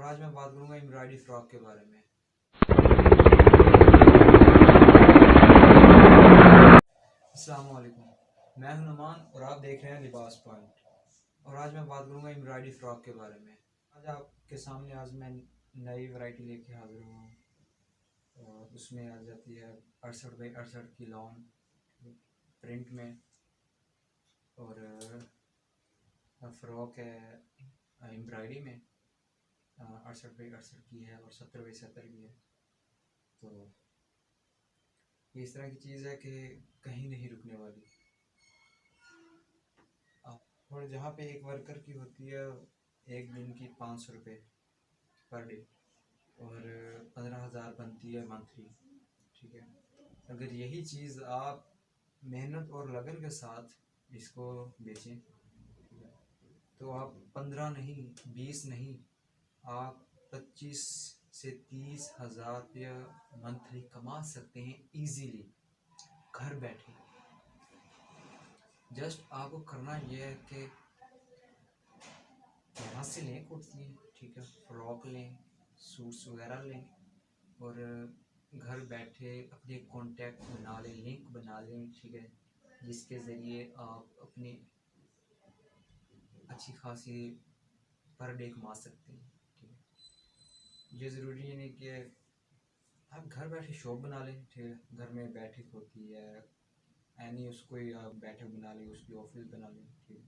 आज मैं बात करूंगा एम्ब्रॉयडरी फ्रॉक के बारे में। अस्सलाम वालेकुम, मैं हूं नुमान और आप देख रहे हैं लिबास पॉइंट। और आज मैं बात करूंगा एम्ब्रॉयडरी फ्रॉक के बारे में। आज आपके सामने आज मैं नई वैरायटी लेके हाजिर हुआ हूँ और उसमें आ जाती है 68x68 की लॉन प्रिंट में। और फ्रॉक है एम्ब्रॉयडरी में 68x68 की है और 70x70 की है। तो ये इस तरह की चीज़ है कि कहीं नहीं रुकने वाली। और जहाँ पे एक वर्कर की होती है एक दिन की 500 रुपये पर डे और 15,000 बनती है मंथली, ठीक है। अगर यही चीज़ आप मेहनत और लगन के साथ इसको बेचें, ठीक है, तो आप 15 नहीं 20 नहीं, आप 25 से 30,000 रुपया मंथली कमा सकते हैं इजीली घर बैठे। जस्ट आपको करना यह है कि यहाँ से लें कुर्ती, ठीक है, फ्रॉक लें, सूट्स वगैरह लें और घर बैठे अपने कॉन्टैक्ट बना लें, लिंक बना लें, ठीक है, जिसके ज़रिए आप अपनी अच्छी खासी पर डे कमा सकते हैं, ठीक है। ये ज़रूरी नहीं कि आप घर बैठे शॉप बना लें, ठीक है, घर में बैठक होती है यानी उसको ही आप बैठक बना लें, उसकी ऑफिस बना लें, ठीक है,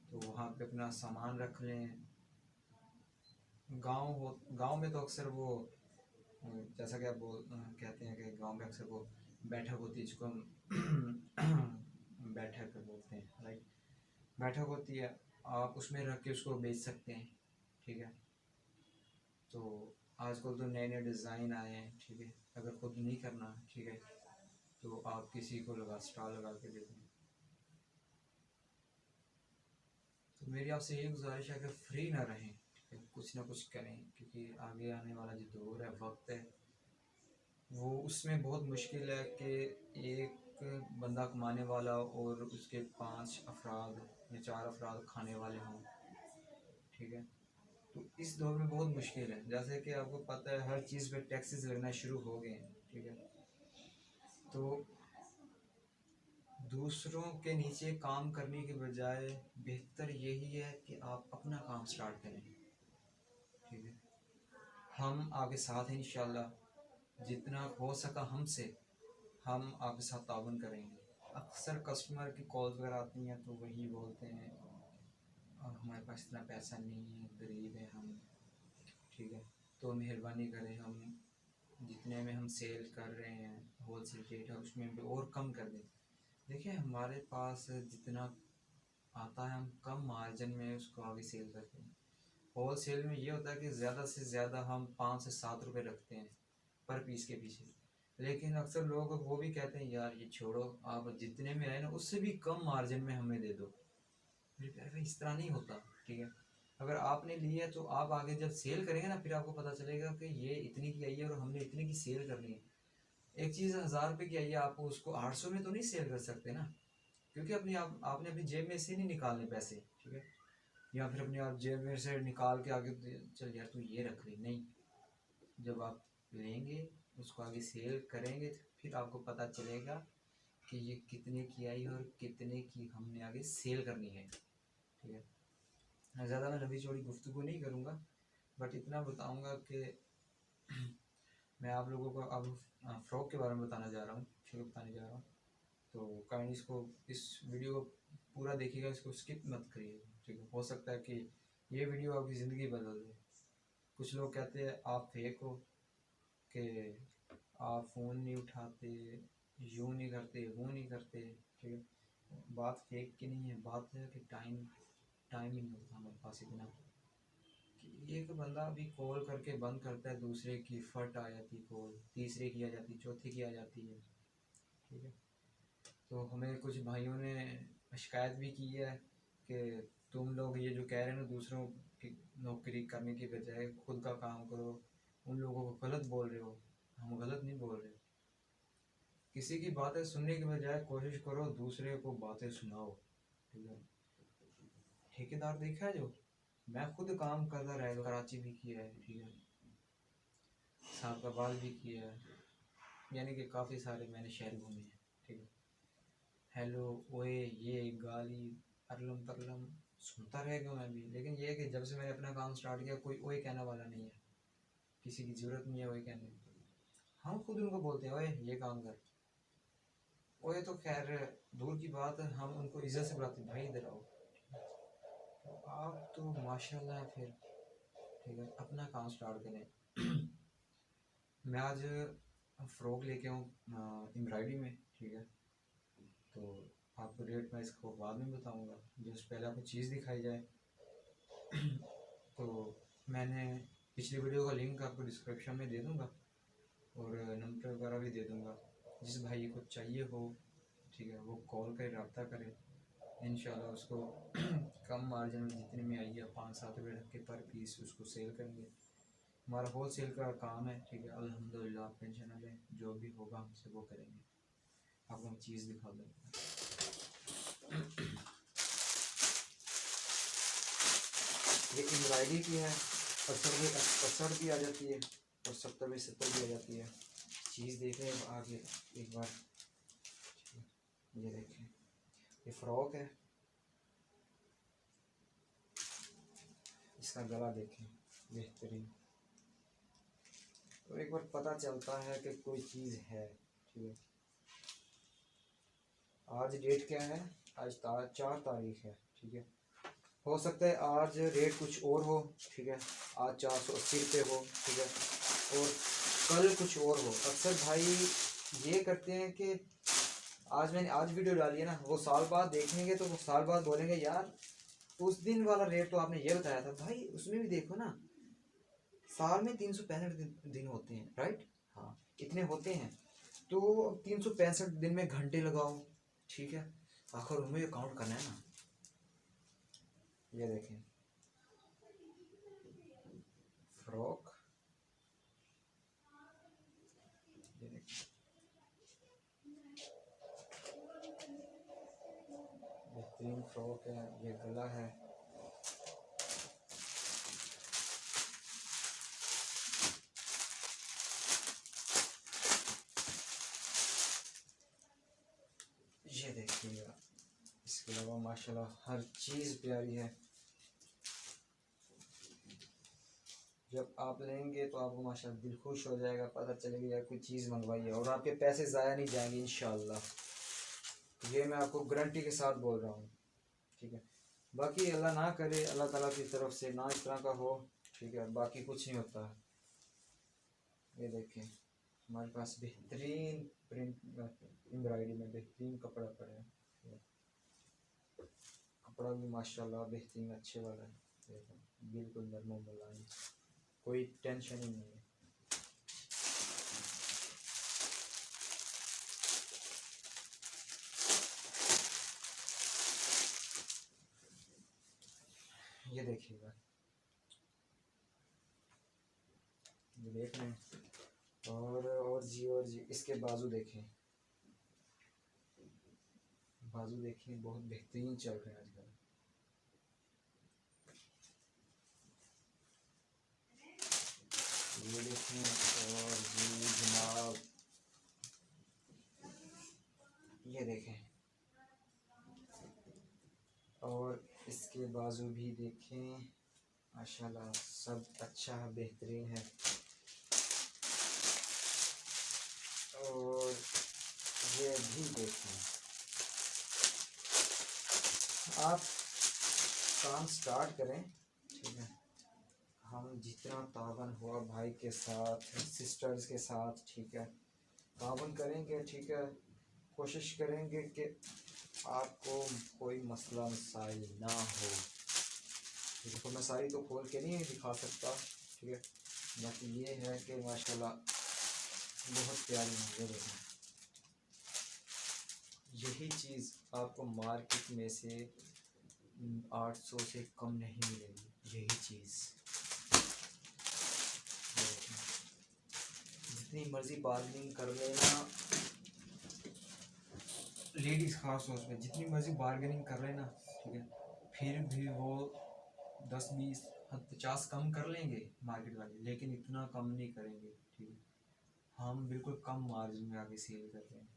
तो वहाँ पे अपना सामान रख लें। गांव में तो अक्सर वो जैसा कि आप कहते हैं कि गांव में अक्सर वो बैठक होती है जिसको हम बैठक बोलते हैं, राइट। बैठक होती है, आप उसमें रख के उसको बेच सकते हैं, ठीक है। तो आजकल तो नए नए डिज़ाइन आए हैं, ठीक है। अगर खुद नहीं करना, ठीक है, तो आप किसी को स्टॉल लगा के दे दें। तो मेरी आपसे यही गुजारिश है कि फ्री ना रहें, ठीक है, कुछ ना कुछ करें, क्योंकि आगे आने वाला जो दौर है, वक्त है, वो उसमें बहुत मुश्किल है कि एक बंदा कमाने वाला और उसके 5 अफराद या 4 अफराद खाने वाले हों, ठीक है। तो इस दौर में बहुत मुश्किल है। जैसे कि आपको पता है हर चीज़ पे टैक्सेस लगना शुरू हो गए हैं, ठीक है। तो दूसरों के नीचे काम करने के बजाय बेहतर यही है कि आप अपना काम स्टार्ट करें, ठीक है। हम आपके साथ हैं इंशाल्लाह, जितना हो सका हमसे हम आपके साथ ताउन करेंगे। अक्सर कस्टमर की कॉल्स वगैरह आती हैं तो वही बोलते हैं हमारे पास इतना पैसा नहीं है, गरीब है हम, ठीक है, तो मेहरबानी करें हम जितने में हम सेल कर रहे हैं होल सेल रेट है उसमें भी और कम कर दें। देखिए हमारे पास जितना आता है हम कम मार्जिन में उसको आगे सेल करते हैं। होल सेल में ये होता है कि ज़्यादा से ज़्यादा हम 5 से 7 रुपये रखते हैं पर पीस के पीछे। लेकिन अक्सर लोग वो भी कहते हैं यार ये छोड़ो, आप जितने में आए ना उससे भी कम मार्जिन में हमें दे दो। मेरे प्यारे भाई इस तरह नहीं होता, ठीक है। अगर आपने ली है तो आप आगे जब सेल करेंगे ना फिर आपको पता चलेगा कि ये इतनी की आई है और हमने इतने की सेल करनी है। एक चीज़ 1000 रुपये की आई है, आप उसको 800 में तो नहीं सेल कर सकते ना, क्योंकि आपने अपनी जेब में से नहीं निकालने पैसे, ठीक है, या फिर अपने आप जेब में से निकाल के आगे चल यार तू ये रख ले, नहीं। जब आप लेंगे उसको आगे सेल करेंगे तो फिर आपको पता चलेगा कि ये कितने की आई और कितने की हमने आगे सेल करनी है, ठीक है। ज़्यादा मैं लंबी चौड़ी गुफ्तगू नहीं करूँगा, बट इतना बताऊँगा कि मैं आप लोगों को अब फ्रॉक के बारे में बताना जा रहा हूँ, ठीक है, बताने जा रहा हूँ। तो काइंड इसको इस वीडियो को पूरा देखिएगा, इसको स्किप मत करिए, ठीक है। हो सकता है कि ये वीडियो आपकी ज़िंदगी बदल दे। कुछ लोग कहते हैं आप फेक हो, कि आप फ़ोन नहीं उठाते, यूँ नहीं करते, वो नहीं करते, ठीक है। बात फेक की नहीं है, बात है कि टाइम ही नहीं होता हमारे पास इतना कि एक बंदा भी कॉल करके बंद करता है, दूसरे की फट आ जाती कॉल, तीसरे की आ जाती, चौथे की आ जाती है, ठीक है। तो हमें कुछ भाइयों ने शिकायत भी की है कि तुम लोग ये जो कह रहे हो ना दूसरों की नौकरी करने के बजाय खुद का काम करो, उन लोगों को गलत बोल रहे हो। हम गलत नहीं बोल रहे, किसी की बातें सुनने के बजाय कोशिश करो दूसरे को बातें सुनाओ, ठीक है। ठेकेदार देखा है जो मैं खुद काम करता रह कराची भी किया है, ठीक है, साहबाबाद भी किया है, यानी कि काफ़ी सारे मैंने शहर घूमे हैं, ठीक है। हेलो ओए ये गाली अरलम परलम सुनता रह गया मैं भी, लेकिन ये है कि जब से मैंने अपना काम स्टार्ट किया कोई ओए कहने वाला नहीं है, किसी की ज़रूरत नहीं है ओए कहने की। हम खुद उनको बोलते हैं ओए ये काम कर, ओए तो खैर दूर की बात है, हम उनको इज्जत से बुलाते हैं, भाई इधर आओ। तो आप तो माशाल्लाह फिर ठीक है अपना काम स्टार्ट करें। मैं आज फ़्रॉक लेके आऊँ एम्ब्रॉयडरी में, ठीक है, तो आपको रेट मैं इसको बाद में बताऊंगा, जस्ट पहले आपको चीज़ दिखाई जाए। तो मैंने पिछली वीडियो का लिंक आपको डिस्क्रिप्शन में दे दूंगा और नंबर वगैरह भी दे दूंगा, जिस भाई को चाहिए हो ठीक है वो कॉल करे रब्ता करे, इंशाल्लाह उसको कम मार्जिन में जितने में आई है 5-7 रुपये रख के पर पीस उसको सेल करेंगे। हमारा होल सेल का काम है, ठीक है, अल्हम्दुलिल्लाह, आप टेंशन ना लें, जो भी होगा हमसे वो करेंगे। आपको हम चीज़ दिखा दें। ये एम्ब्रॉयडरी की है, 65 भी आ जाती है और 70 भी आ जाती है। चीज़ देखें आगे एक बार, ये देखें, ये फ़्रॉक है, इसका गला देखें बेहतरीन, तो एक बार पता चलता है कि कोई चीज़ है, ठीक है। आज डेट क्या है, आज 4 तारीख है, ठीक है, हो सकता है आज रेट कुछ और हो, ठीक है, आज 480 रुपये हो, ठीक है, और कल कुछ और हो। अक्सर भाई ये करते हैं कि मैंने आज वीडियो डाली है ना, वो साल बाद देखेंगे तो वो साल बाद बोलेंगे यार उस दिन वाला रेट तो आपने ये बताया था। भाई उसमें भी देखो ना, साल में 365 दिन होते हैं, राइट, हाँ इतने होते हैं, तो 365 दिन में घंटे लगाओ, ठीक है, आखिर उनमें काउंट करना है ना। ये देखें फ्रॉक, ये देखें बेहतरीन फ्रॉक है, ये गला है, ये देखिएगा, इसके अलावा माशाल्लाह हर चीज़ प्यारी है। जब आप लेंगे तो आपको माशाल्लाह दिल खुश हो जाएगा, पता चलेगा यार कोई चीज़ मंगवाई है और आपके पैसे ज़ाया नहीं जाएंगे इंशाल्लाह, ये मैं आपको गारंटी के साथ बोल रहा हूँ, ठीक है। बाकी अल्लाह ना करे, अल्लाह ताला की तरफ से ना इस तरह का हो, ठीक है, बाकी कुछ नहीं होता। ये देखें हमारे पास बेहतरीन प्रिंट एम्ब्रॉयडरी में बेहतरीन कपड़ा पड़ा है, कपड़ा भी माशाल्लाह बेहतरीन अच्छे वाला है, देखो बिल्कुल नरम मुलायम, कोई टेंशन ही नहीं है। ये देखिएगा, ये देख रहे हैं, और जी इसके बाजू देखें, बाजू देखें बहुत बेहतरीन चल रहे हैं आजकल। ये देखें, और जी जनाब ये देखें, और इसके बाजू भी देखें, माशाल्लाह सब अच्छा है, बेहतरीन है। और ये भी देखें, आप काम स्टार्ट करें, ठीक है, हम जितना तावन हुआ भाई के साथ सिस्टर्स के साथ, ठीक है, तावन करेंगे, ठीक है, कोशिश करेंगे कि आपको कोई मसला मसाइल ना हो, ठीक है। तो मैं सारी तो खोल के नहीं दिखा सकता, ठीक है, बाकी ये है कि माशाल्लाह बहुत प्यारी है। ये देखें, यही चीज़ आपको मार्केट में से 800 से कम नहीं मिलेगी, यही चीज़। जितनी मर्ज़ी बार्गेनिंग कर लेना, लेडीज़ खास तौर पे जितनी मर्ज़ी बार्गेनिंग कर लेना, ठीक है, फिर भी वो 10-20 50 कम कर लेंगे मार्केट वाले, लेकिन इतना कम नहीं करेंगे। ठीक है, हम बिल्कुल कम मार्जिन में आगे सेल कर रहे हैं।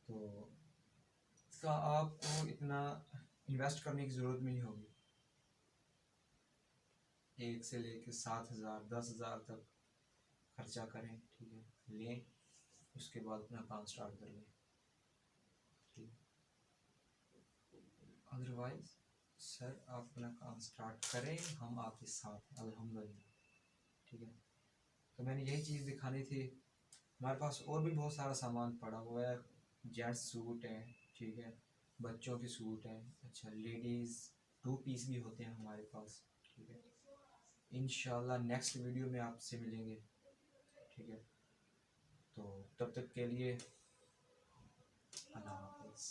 तो इसका आपको इतना इन्वेस्ट करने की ज़रूरत भी नहीं होगी। 1 से लेकर 7,000 10,000 तक खर्चा करें, ठीक है, लें, उसके बाद अपना काम स्टार्ट कर लें। ठीक है, अदरवाइज सर आप अपना काम स्टार्ट करें, हम आपके साथ हैं अल्हम्दुलिल्लाह। ठीक है, तो मैंने यही चीज़ दिखानी थी। हमारे पास और भी बहुत सारा सामान पड़ा हुआ है, जेंट्स सूट है, ठीक है, बच्चों के सूट हैं, अच्छा लेडीज़ 2 पीस भी होते हैं हमारे पास। ठीक है, इंशाल्लाह नेक्स्ट वीडियो में आपसे मिलेंगे। ठीक है, तो तब तक के लिए अल्लाह हाफ़िज़।